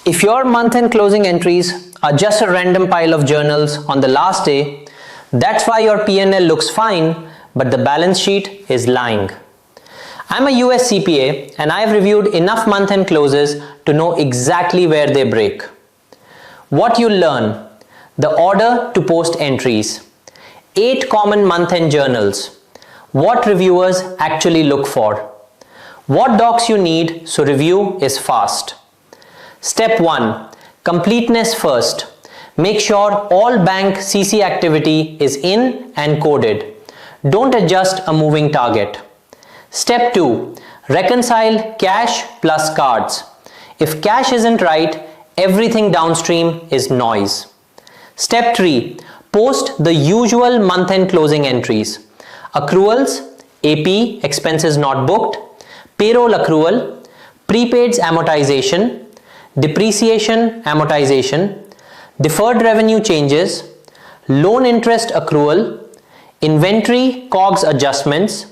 If your month-end closing entries are just a random pile of journals on the last day, that's why your P&L looks fine, but the balance sheet is lying. I'm a US CPA and I've reviewed enough month-end closes to know exactly where they break. What you'll learn: the order to post entries, 8 common month-end journals, what reviewers actually look for, what docs you need so review is fast. Step 1. Completeness first. Make sure all bank CC activity is in and coded. Don't adjust a moving target. Step 2. Reconcile cash plus cards. If cash isn't right, everything downstream is noise. Step 3. Post the usual month-end closing entries. Accruals, AP, expenses not booked, payroll accrual, prepaids amortization, depreciation amortization, deferred revenue changes, loan interest accrual, inventory COGS adjustments,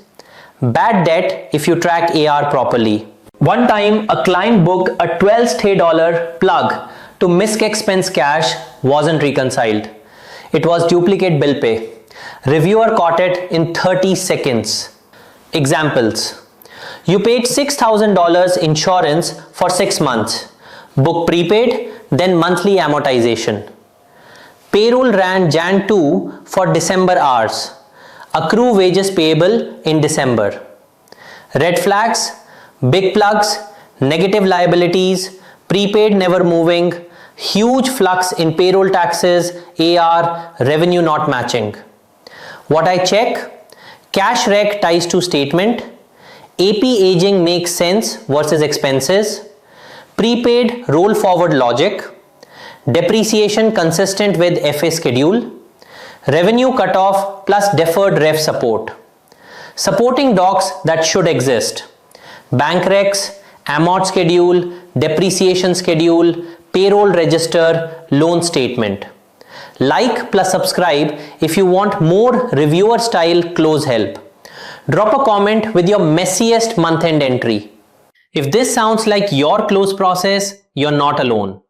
bad debt if you track AR properly. One time a client booked a $12 plug to misc expense cash wasn't reconciled. It was duplicate bill pay. Reviewer caught it in 30 seconds. Examples: you paid $6,000 insurance for 6 months. Book prepaid, then monthly amortization. Payroll ran Jan 2 for December hours. Accrue wages payable in December. Red flags: big plugs, negative liabilities, prepaid never moving, huge flux in payroll taxes, AR, revenue not matching. What I check: cash rec ties to statement, AP aging makes sense versus expenses, prepaid roll forward logic, depreciation consistent with FA schedule, revenue cutoff plus deferred rev support. Supporting docs that should exist: bank recs, amort schedule, depreciation schedule, payroll register, loan statement. Like plus subscribe if you want more reviewer style close help. Drop a comment with your messiest month-end entry. If this sounds like your close process, you're not alone.